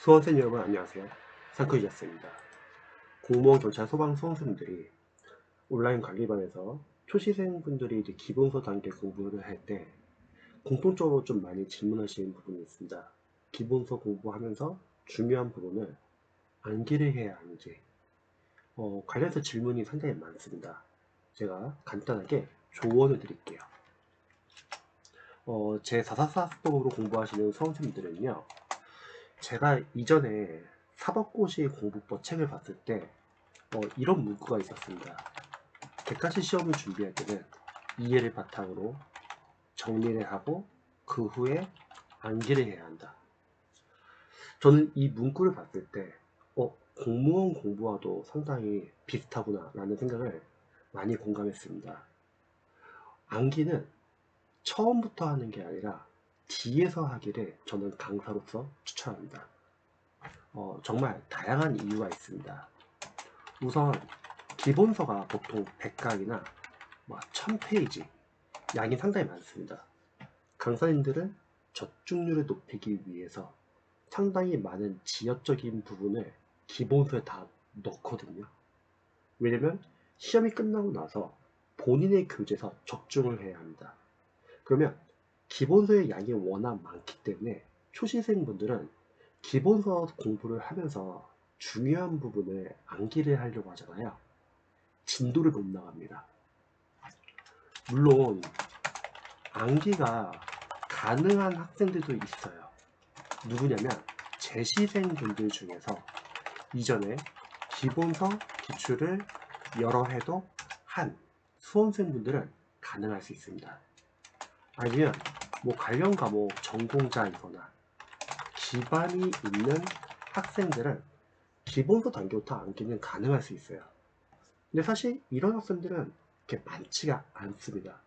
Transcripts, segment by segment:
수험생 여러분 안녕하세요. 상크이자스입니다. 공무원, 경찰, 소방, 수험생들이 온라인 관리반에서 초시생분들이 이제 기본서 단계 공부를 할 때 공통적으로 좀 많이 질문하시는 부분이 있습니다. 기본서 공부하면서 중요한 부분을 암기를 해야 하는지 관련해서 질문이 상당히 많습니다. 제가 간단하게 조언을 드릴게요. 제 444학번으로 공부하시는 수험생들은요, 제가 이전에 사법고시 공부법 책을 봤을 때 이런 문구가 있었습니다. 객관식 시험을 준비할 때는 이해를 바탕으로 정리를 하고 그 후에 암기를 해야 한다. 저는 이 문구를 봤을 때 공무원 공부와도 상당히 비슷하구나 라는 생각을 많이 공감했습니다. 암기는 처음부터 하는 게 아니라 뒤에서 하기를 저는 강사로서 추천합니다. 정말 다양한 이유가 있습니다. 우선 기본서가 보통 100강이나 1000페이지 양이 상당히 많습니다. 강사님들은 적중률을 높이기 위해서 상당히 많은 지역적인 부분을 기본서에 다 넣거든요. 왜냐면 시험이 끝나고 나서 본인의 교재에서 적중을 해야 합니다. 그러면 기본서의 양이 워낙 많기 때문에 초시생분들은 기본서 공부를 하면서 중요한 부분을 암기를 하려고 하잖아요. 진도를 못 나갑니다. 물론 암기가 가능한 학생들도 있어요. 누구냐면 재시생분들 중에서 이전에 기본서 기출을 여러 해도 한 수험생분들은 가능할 수 있습니다. 아니면 관련 과목 전공자이거나 기반이 있는 학생들은 기본서 단계부터 암기는 가능할 수 있어요. 근데 사실 이런 학생들은 그렇게 많지가 않습니다.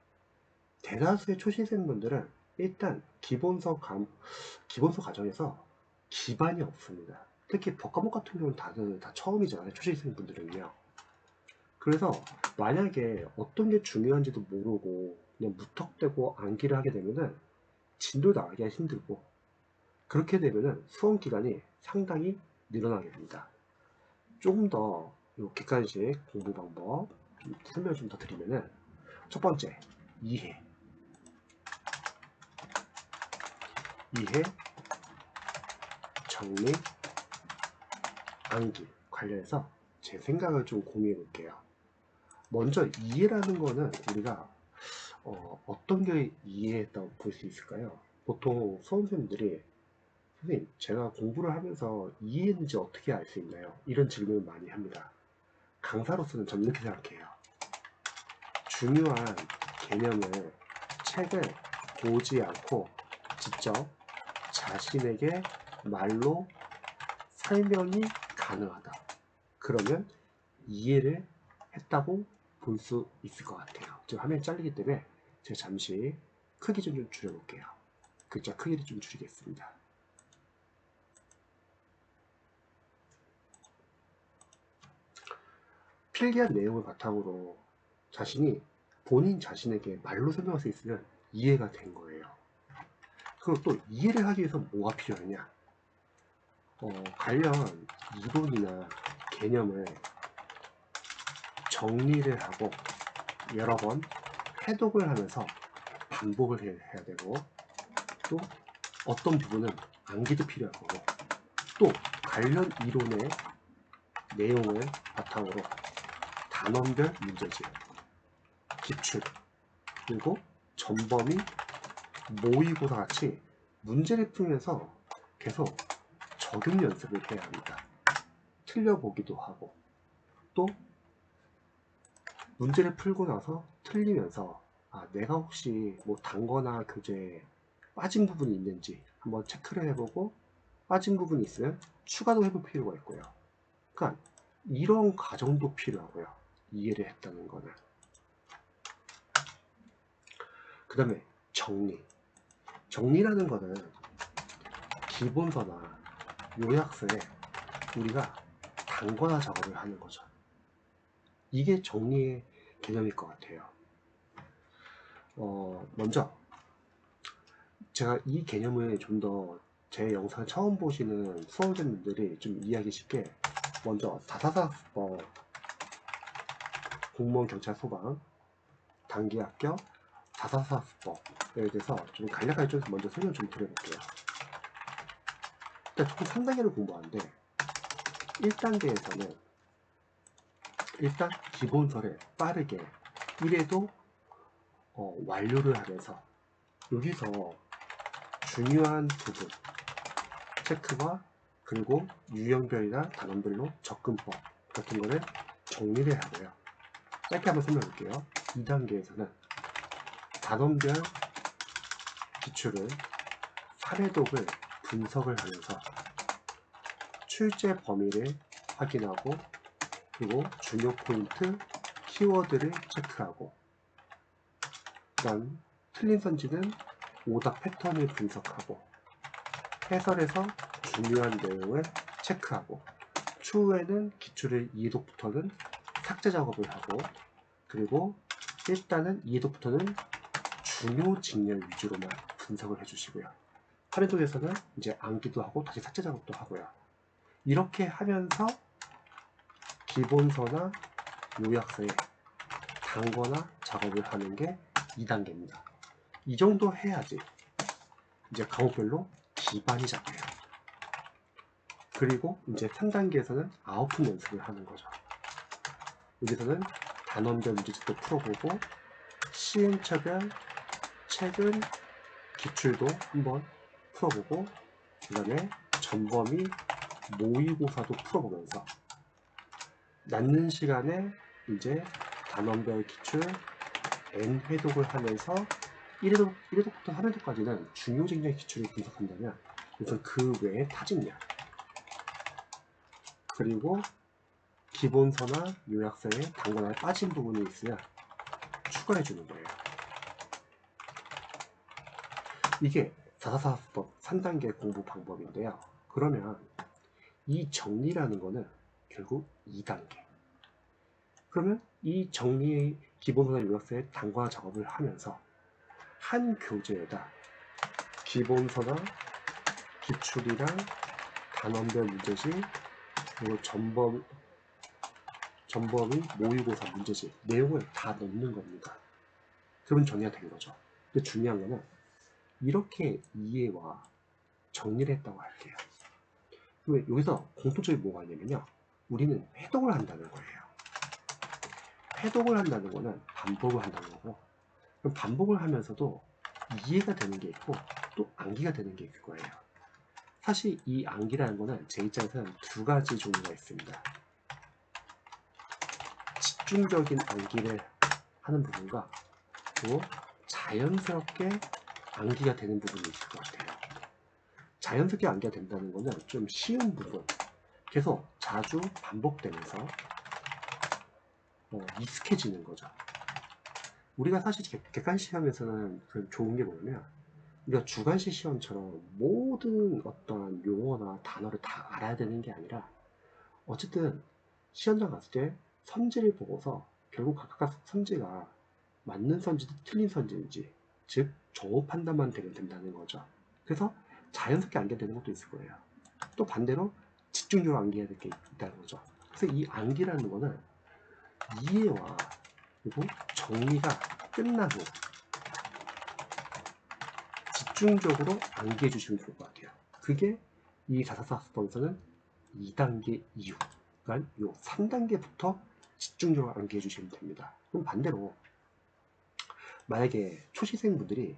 대다수의 초시생분들은 일단 기본서 과정에서 기반이 없습니다. 특히 법과목 같은 경우는 다들 다 처음이잖아요. 초시생분들은요. 그래서 만약에 어떤 게 중요한지도 모르고 그냥 무턱대고 암기를 하게 되면은 진도 나가기가 힘들고, 그렇게 되면은 수험 기간이 상당히 늘어나게 됩니다. 조금 더 객관식 공부 방법 설명 좀 더 드리면은, 첫 번째, 이해, 정리, 암기 관련해서 제 생각을 좀 공유해 볼게요. 먼저 이해라는 거는 우리가 어떤 게 이해했다고 볼 수 있을까요? 보통 수험생들이 선생님, 제가 공부를 하면서 이해했는지 어떻게 알 수 있나요? 이런 질문을 많이 합니다. 강사로서는 저는 이렇게 생각해요. 중요한 개념을 책을 보지 않고 직접 자신에게 말로 설명이 가능하다. 그러면 이해를 했다고 볼 수 있을 것 같아요. 지금 화면이 잘리기 때문에 제가 잠시 크기 좀 줄여볼게요. 글자 크기를 좀 줄이겠습니다. 필기한 내용을 바탕으로 본인 자신에게 말로 설명할 수 있으면 이해가 된 거예요. 그리고 또 이해를 하기 위해서 뭐가 필요하냐? 관련 이론이나 개념을 정리를 하고 여러 번 해독을 하면서 반복을 해야 되고, 또 어떤 부분은 암기도 필요할 거고, 또 관련 이론의 내용을 바탕으로 단원별 문제집, 기출, 그리고 전범위, 모의고사 같이 문제를 풀면서 계속 적용 연습을 해야 합니다. 틀려보기도 하고, 또 문제를 풀고 나서 틀리면서 내가 혹시 단거나 교재에 빠진 부분이 있는지 한번 체크를 해보고, 빠진 부분이 있으면 추가도 해볼 필요가 있고요. 그러니까 이런 과정도 필요하고요. 이해를 했다는 거는. 그 다음에 정리라는 거는 기본서나 요약서에 우리가 단거나 작업을 하는 거죠. 이게 정리의 개념일 것 같아요. 먼저 제가 이 개념을 좀 더 제 영상 처음 보시는 수험생분들이 좀 이해하기 쉽게 먼저 444수법, 공무원 경찰 소방 단기 합격 444수법에 대해서 좀 간략하게 좀 먼저 설명 좀 드려볼게요. 일단 총 3단계를 공부하는데 1단계에서는 일단 기본서를 빠르게 1회도 완료를 하면서 여기서 중요한 부분 체크와 그리고 유형별이나 단원별로 접근법 같은 거를 정리를 하고요. 짧게 한번 설명해 볼게요. 2단계에서는 단원별 기출을 사례독을 분석을 하면서 출제 범위를 확인하고 그리고 중요 포인트 키워드를 체크하고 그다음 틀린 선지는 오답 패턴을 분석하고 해설에서 중요한 내용을 체크하고 추후에는 기출을 2독부터는 삭제 작업을 하고 그리고 일단은 2독부터는 중요 직렬 위주로만 분석을 해주시고요. 사례독에서는 이제 암기도 하고 다시 삭제 작업도 하고요. 이렇게 하면서 기본서나 요약서에 단거나 작업을 하는 게 2단계입니다. 이 정도 해야지 이제 과목별로 기반이 잡혀요. 그리고 이제 3단계에서는 아웃풋 연습을 하는 거죠. 여기서는 단원별 문제집도 풀어보고 시행처별, 최근 기출도 한번 풀어보고 그 다음에 전범위 모의고사도 풀어보면서 남는 시간에 이제 단원별 기출 N회독을 하면서 1회독부터 3회독까지는 중요 직렬 기출을 분석한다면 우선 그 외에 타직량 그리고 기본서나 요약서에 단거나 빠진 부분이 있으면 추가해 주는 거예요. 이게 444수법 3단계 공부 방법인데요. 그러면 이 정리라는 거는 결국 2단계. 그러면 이 정리의 기본서나 요약서에 단과 작업을 하면서 한 교재에다 기본서나 기출이랑 단원별 문제집 그리고 전범위 모의고사 문제집 내용을 다 넣는 겁니다. 그러면 정리가 된 거죠. 근데 중요한 거는 이렇게 이해와 정리를 했다고 할게요. 그러면 여기서 공통점이 뭐가 있냐면요. 우리는 회독을 한다는 거예요. 회독을 한다는 거는 반복을 한다는 거고 그럼 반복을 하면서도 이해가 되는 게 있고 또 암기가 되는 게 있을 거예요. 사실 이 암기라는 거는 제 입장에서는 두 가지 종류가 있습니다. 집중적인 암기를 하는 부분과 또 자연스럽게 암기가 되는 부분이 있을 것 같아요. 자연스럽게 암기가 된다는 거는 좀 쉬운 부분 계속 자주 반복되면서 익숙해지는 거죠. 우리가 사실 객관식 시험에서는 좋은 게 뭐냐면 우리가 주관식 시험처럼 모든 어떤 용어나 단어를 다 알아야 되는 게 아니라 어쨌든 시험장 갔을 때 선지를 보고서 결국 각각 선지가 맞는 선지인지 틀린 선지인지 즉 정오 판단만 되면 된다는 거죠. 그래서 자연스럽게 암기가 되는 것도 있을 거예요. 또 반대로 집중적으로 암기해야 될 게 있다는 거죠. 그래서 이 암기라는 거는 이해와 그리고 정리가 끝난 후 집중적으로 암기해 주시면 좋을 것 같아요. 그게 이 444수법에서는 2단계 이후 그러니까 요 3단계부터 집중적으로 암기해 주시면 됩니다. 그럼 반대로 만약에 초시생분들이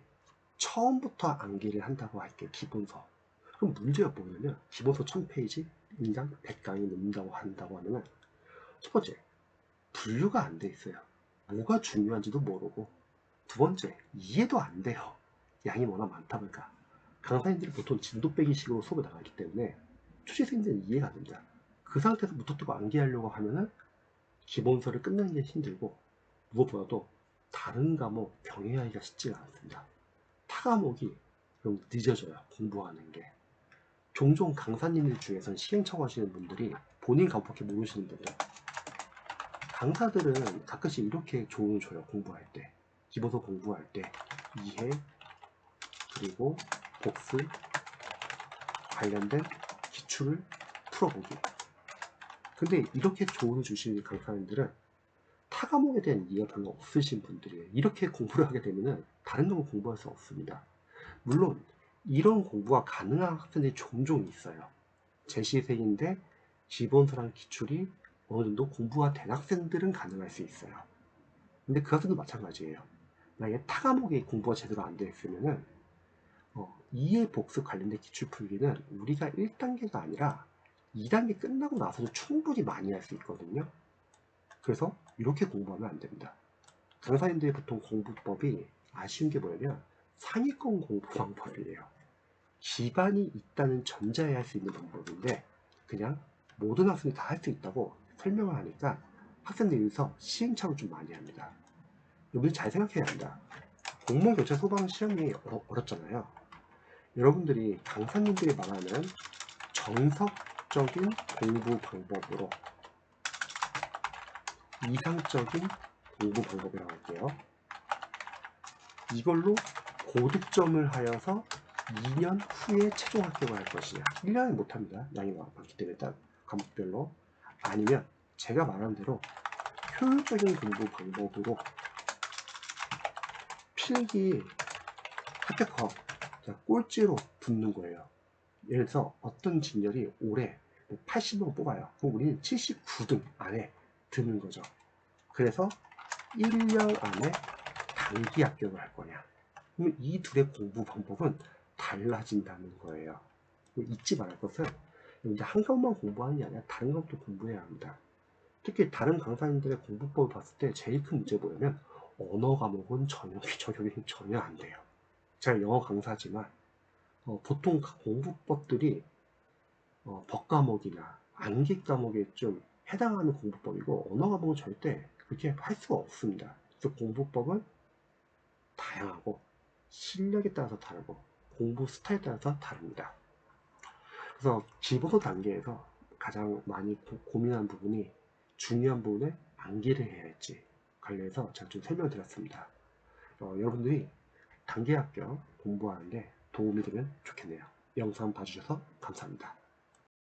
처음부터 암기를 한다고 할게요. 기본서. 그럼 문제가 뭐냐면 기본서 1000페이지 인당 100강이 넘는다고 한다고 하면 첫 번째 분류가 안 돼 있어요. 뭐가 중요한지도 모르고 두 번째 이해도 안 돼요. 양이 워낙 많다 보니까 강사님들이 보통 진도 빼기 식으로 수업을 나가기 때문에 초시생들은 이해가 안 됩니다. 그 상태에서 무턱대고 암기하려고 하면은 기본서를 끝내는 게 힘들고 무엇보다도 다른 과목 병행하기가 쉽지가 않습니다. 타 과목이 좀 늦어져요. 공부하는 게. 종종 강사님들 중에서는 시행착오 하시는 분들이 본인 과목밖에 모르시는 분들 강사들은 가끔씩 이렇게 조언을 줘요. 공부할 때 기본서 공부할 때 이해 그리고 복습 관련된 기출을 풀어보기. 근데 이렇게 조언을 주시는 강사님들은 타 과목에 대한 이해가 별로 없으신 분들이에요. 이렇게 공부를 하게 되면 다른 과목 공부할 수 없습니다. 물론 이런 공부가 가능한 학생들이 종종 있어요. 제 시생인데 기본서랑 기출이 어느 정도 공부가 된 학생들은 가능할 수 있어요. 근데 그 학생도 마찬가지예요. 만약에 타 과목에 공부가 제대로 안 되어 있으면은 이해 복습 관련된 기출 풀기는 우리가 1단계가 아니라 2단계 끝나고 나서도 충분히 많이 할 수 있거든요. 그래서 이렇게 공부하면 안 됩니다. 강사님들이 보통 공부법이 아쉬운 게 뭐냐면 상위권 공부 방법이에요. 기반이 있다는 전제에 할 수 있는 방법인데 그냥 모든 학생이 다 할 수 있다고 설명을 하니까 학생들이 여기서 시행착오를 좀 많이 합니다. 여러분이 잘 생각해야 합니다. 공무원 교체 소방 시험이 어렵잖아요. 여러분들이 강사님들이 말하는 정석적인 공부 방법으로 이상적인 공부 방법이라고 할게요. 이걸로 고득점을 하여서 2년 후에 최종 합격을 할 것이냐. 1년은 못합니다. 양이 많기 때문에 일단 과목별로. 아니면 제가 말한 대로 효율적인 공부 방법으로 필기 합격하고 꼴찌로 붙는 거예요. 예를 들어서 어떤 진열이 올해 80명 뽑아요. 그럼 우리는 79등 안에 드는 거죠. 그래서 1년 안에 단기 합격을 할 거냐. 그럼 이 둘의 공부 방법은 달라진다는 거예요. 잊지 말할 것은 한 과목만 공부하는 게 아니라 다른 과목도 공부해야 합니다. 특히 다른 강사님들의 공부법을 봤을 때 제일 큰 문제가 뭐냐면 언어 과목은 적용이 전혀 안 돼요. 제가 영어 강사지만 보통 공부법들이 법 과목이나 암기 과목에 좀 해당하는 공부법이고 언어 과목은 절대 그렇게 할 수가 없습니다. 그래서 공부법은 다양하고 실력에 따라서 다르고 공부 스타일에 따라서 다릅니다. 그래서 기본서 단계에서 가장 많이 고민하는 부분이 중요한 부분에 암기를 해야 할지 관련해서 제가 좀 설명을 드렸습니다. 여러분들이 단기 합격 공부하는데 도움이 되면 좋겠네요. 영상 봐주셔서 감사합니다.